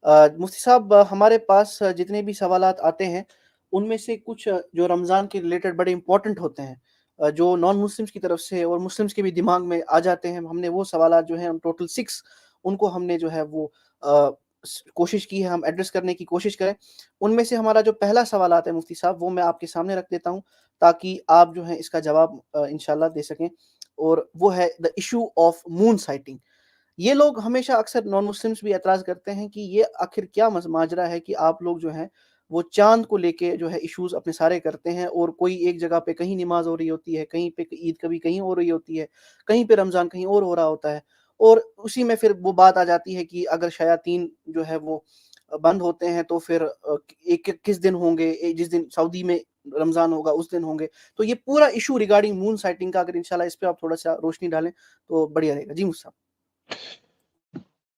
مفتی صاحب ہمارے پاس جتنے بھی سوالات آتے ہیں ان میں سے کچھ جو رمضان کے ریلیٹڈ بڑے امپورٹنٹ ہوتے ہیں، جو نان مسلمس کی طرف سے اور مسلمس کے بھی دماغ میں آ جاتے ہیں، ہم نے وہ سوالات جو ہیں ہم ٹوٹل 6 ان کو ہم نے جو ہے وہ کوشش کی ہے ہم ایڈریس کرنے کی کوشش کریں۔ ان میں سے ہمارا جو پہلا سوالات ہے مفتی صاحب وہ میں آپ کے سامنے رکھ دیتا ہوں تاکہ آپ جو ہیں اس کا جواب انشاءاللہ دے سکیں، اور وہ ہے the issue of moon sighting. یہ لوگ ہمیشہ اکثر نان مسلمس بھی اعتراض کرتے ہیں کہ یہ آخر کیا ماجرا ہے کہ آپ لوگ جو ہیں وہ چاند کو لے کے جو ہے ایشوز اپنے سارے کرتے ہیں، اور کوئی ایک جگہ پہ کہیں نماز ہو رہی ہوتی ہے، کہیں پہ عید کبھی کہیں ہو رہی ہوتی ہے، کہیں پہ رمضان کہیں اور ہو رہا ہوتا ہے، اور اسی میں پھر وہ بات آ جاتی ہے کہ اگر شیاطین جو ہے وہ بند ہوتے ہیں تو پھر ایک کس دن ہوں گے، جس دن سعودی میں رمضان ہوگا اس دن ہوں گے۔ تو یہ پورا ایشو ریگارڈنگ مون سائٹنگ کا اگر انشاءاللہ اس پہ آپ تھوڑا سا روشنی ڈالیں تو بڑھیا رہے گا جی مصعب۔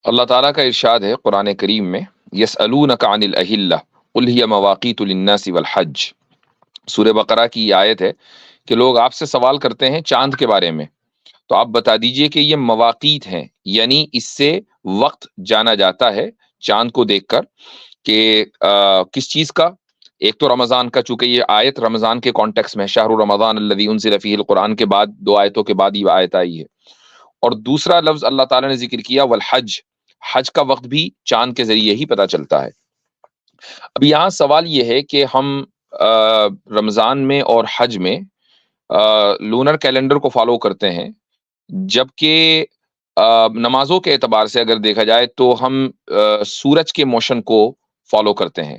اللہ تعالیٰ کا ارشاد ہے قرآن کریم میں، یسألونک عن الاہلہ قل ہی مواقیت للناس والحج۔ سورہ بقرہ کی یہ آیت ہے کہ لوگ آپ سے سوال کرتے ہیں چاند کے بارے میں، تو آپ بتا دیجئے کہ یہ مواقیت ہیں، یعنی اس سے وقت جانا جاتا ہے چاند کو دیکھ کر کہ کس چیز کا۔ ایک تو رمضان کا، چونکہ یہ آیت رمضان کے کانٹیکس میں شہر رمضان الذی انزل فیہ القرآن کے بعد 2 آیتوں کے بعد یہ آیت آئی ہے، اور دوسرا لفظ اللہ تعالیٰ نے ذکر کیا والحج، حج کا وقت بھی چاند کے ذریعے ہی پتہ چلتا ہے۔ اب یہاں سوال یہ ہے کہ ہم رمضان میں اور حج میں لونر کیلنڈر کو فالو کرتے ہیں، جبکہ نمازوں کے اعتبار سے اگر دیکھا جائے تو ہم سورج کے موشن کو فالو کرتے ہیں۔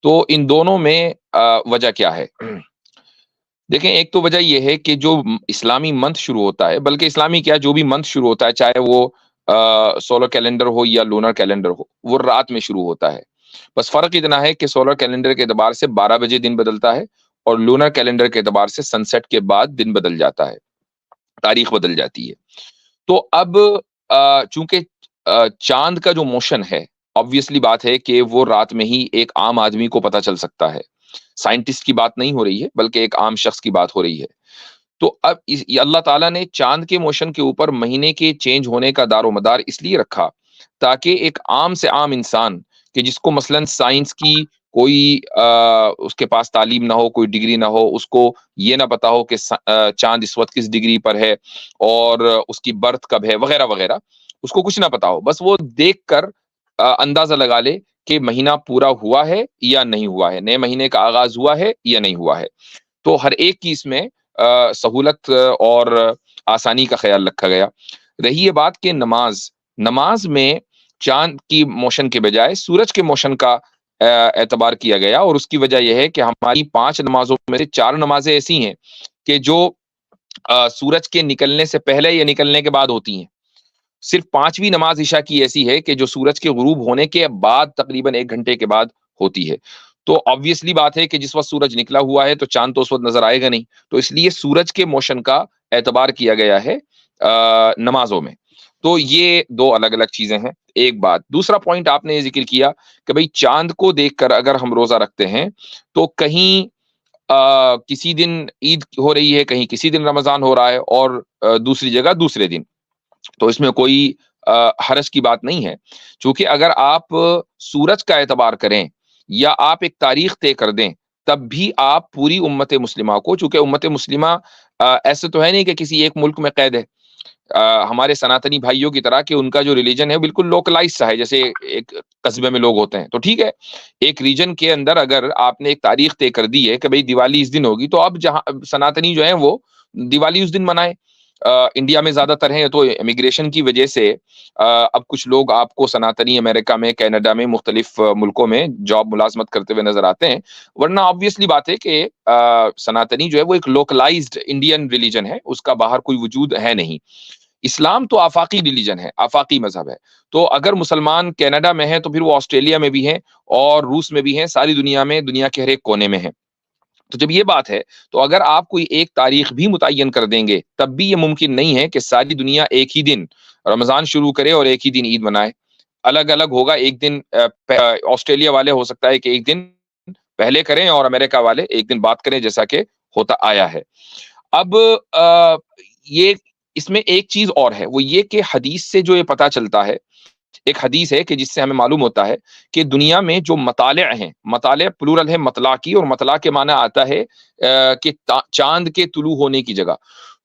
تو ان دونوں میں وجہ کیا ہے؟ دیکھیں، ایک تو وجہ یہ ہے کہ جو اسلامی منتھ شروع ہوتا ہے، بلکہ اسلامی کیا جو بھی منتھ شروع ہوتا ہے، چاہے وہ سولر کیلنڈر ہو یا لونر کیلنڈر ہو، وہ رات میں شروع ہوتا ہے۔ بس فرق اتنا ہے کہ سولر کیلنڈر کے اعتبار سے 12 بجے دن بدلتا ہے، اور لونر کیلنڈر کے اعتبار سے سن سیٹ کے بعد دن بدل جاتا ہے، تاریخ بدل جاتی ہے۔ تو اب چونکہ چاند کا جو موشن ہے، obviously بات ہے کہ وہ رات میں ہی ایک عام آدمی کو پتہ چل سکتا ہے، سائنٹسٹ کی بات نہیں ہو رہی ہے بلکہ ایک عام شخص کی بات ہو رہی ہے۔ تو اب اللہ تعالیٰ نے چاند کے موشن کے اوپر مہینے کے چینج ہونے کا دار و مدار اس لیے رکھا تاکہ ایک عام سے عام انسان کہ جس کو مثلاً سائنس کی کوئی اس کے پاس تعلیم نہ ہو، کوئی ڈگری نہ ہو، اس کو یہ نہ پتا ہو کہ چاند اس وقت کس ڈگری پر ہے اور اس کی برتھ کب ہے وغیرہ وغیرہ، اس کو کچھ نہ پتا ہو، بس وہ دیکھ کر اندازہ لگا لے کہ مہینہ پورا ہوا ہے یا نہیں ہوا ہے، نئے مہینے کا آغاز ہوا ہے یا نہیں ہوا ہے۔ تو ہر ایک کی اس میں سہولت اور آسانی کا خیال رکھا گیا۔ رہی یہ بات کہ نماز میں چاند کی موشن کے بجائے سورج کے موشن کا اعتبار کیا گیا، اور اس کی وجہ یہ ہے کہ ہماری 5 نمازوں میں سے 4 نمازیں ایسی ہیں کہ جو سورج کے نکلنے سے پہلے یا نکلنے کے بعد ہوتی ہیں۔ صرف 5ویں نماز عشاء کی ایسی ہے کہ جو سورج کے غروب ہونے کے بعد تقریباً 1 گھنٹے کے بعد ہوتی ہے۔ تو obviously بات ہے کہ جس وقت سورج نکلا ہوا ہے تو چاند تو اس وقت نظر آئے گا نہیں، تو اس لیے سورج کے موشن کا اعتبار کیا گیا ہے نمازوں میں۔ تو یہ 2 الگ الگ چیزیں ہیں، ایک بات۔ دوسرا پوائنٹ آپ نے یہ ذکر کیا کہ بھئی چاند کو دیکھ کر اگر ہم روزہ رکھتے ہیں تو کہیں کسی دن عید ہو رہی ہے، کہیں کسی دن رمضان ہو رہا ہے، اور دوسری جگہ دوسرے دن، تو اس میں کوئی حرج کی بات نہیں ہے، چونکہ اگر آپ سورج کا اعتبار کریں یا آپ ایک تاریخ طے کر دیں تب بھی آپ پوری امت مسلمہ کو، چونکہ امت مسلمہ ایسے تو ہے نہیں کہ کسی ایک ملک میں قید ہے، ہمارے سناتنی بھائیوں کی طرح کہ ان کا جو ریلیجن ہے بالکل لوکلائز سا ہے، جیسے ایک قصبے میں لوگ ہوتے ہیں، تو ٹھیک ہے ایک ریجن کے اندر اگر آپ نے ایک تاریخ طے کر دی ہے کہ بھئی دیوالی اس دن ہوگی، تو اب جہاں سناتنی جو ہیں وہ دیوالی اس دن منائیں۔ انڈیا میں زیادہ تر ہیں تو امیگریشن کی وجہ سے اب کچھ لوگ آپ کو سناتنی امریکہ میں، کینیڈا میں، مختلف ملکوں میں جاب ملازمت کرتے ہوئے نظر آتے ہیں، ورنہ obviously بات ہے کہ سناتنی جو ہے وہ ایک لوکلائزڈ انڈین ریلیجن ہے، اس کا باہر کوئی وجود ہے نہیں۔ اسلام تو آفاقی ریلیجن ہے، آفاقی مذہب ہے، تو اگر مسلمان کینیڈا میں ہیں تو پھر وہ آسٹریلیا میں بھی ہیں اور روس میں بھی ہیں، ساری دنیا میں، دنیا کے ہر ایک کونے میں ہیں۔ تو جب یہ بات ہے تو اگر آپ کوئی ایک تاریخ بھی متعین کر دیں گے تب بھی یہ ممکن نہیں ہے کہ ساری دنیا ایک ہی دن رمضان شروع کرے اور ایک ہی دن عید منائے، الگ الگ ہوگا۔ ایک دن آسٹریلیا والے ہو سکتا ہے کہ ایک دن پہلے کریں اور امریکہ والے ایک دن بعد کریں، جیسا کہ ہوتا آیا ہے۔ اب یہ اس میں ایک چیز اور ہے، وہ یہ کہ حدیث سے جو یہ پتہ چلتا ہے ایک حدیث ہے کہ جس سے ہمیں معلوم ہوتا ہے کہ دنیا میں جو مطالع ہیں، مطالع پلورل ہے مطلع کی، اور مطلع کے معنی آتا ہے کہ چاند کے طلوع ہونے کی جگہ.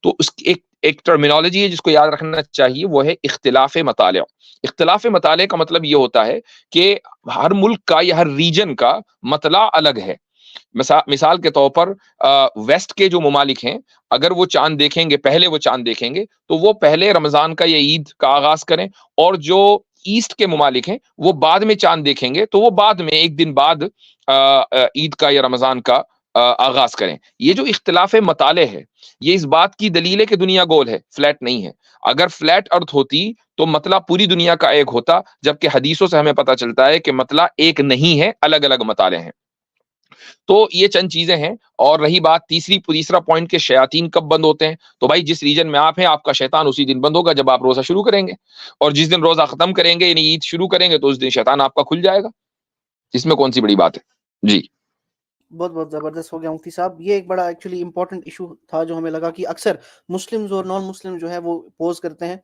تو اس کی ایک ٹرمینالوجی ہے جس کو یاد رکھنا چاہیے، وہ ہے اختلاف مطالع. اختلاف مطالع کا مطلب یہ ہوتا ہے کہ ہر ملک کا یا ہر ریجن کا مطلع الگ ہے. مثال کے طور پر ویسٹ کے جو ممالک ہیں، اگر وہ چاند دیکھیں گے، پہلے وہ چاند دیکھیں گے تو وہ پہلے رمضان کا یا عید کا آغاز کریں، اور جو ایسٹ کے ممالک ہیں وہ بعد میں چاند دیکھیں گے تو وہ بعد میں ایک دن بعد عید کا یا رمضان کا آغاز کریں. یہ جو اختلاف مطالع ہے، یہ اس بات کی دلیل ہے کہ دنیا گول ہے، فلیٹ نہیں ہے. اگر فلیٹ ارتھ ہوتی تو مطلع پوری دنیا کا ایک ہوتا، جبکہ حدیثوں سے ہمیں پتہ چلتا ہے کہ مطلع ایک نہیں ہے، الگ الگ مطالع ہیں. تو یہ چند چیزیں ہیں. اور رہی بات تیسرا پوائنٹ کہ شیاطین کب بند ہوتے ہیں، تو بھائی جس ریجن میں آپ ہیں آپ کا شیطان اسی دن بند ہوگا جب آپ روزہ شروع کریں گے، اور جس دن روزہ ختم کریں گے یعنی عید شروع کریں گے تو اس دن شیطان آپ کا کھل جائے گا. اس میں کون سی بڑی بات ہے؟ جی بہت بہت زبردست ہو گیا مفتی صاحب. یہ ایک بڑا ایکچولی امپورٹنٹ ایشو تھا جو ہمیں لگا کہ اکثر مسلمز اور نان مسلم جو ہے وہ پوز کرتے ہیں.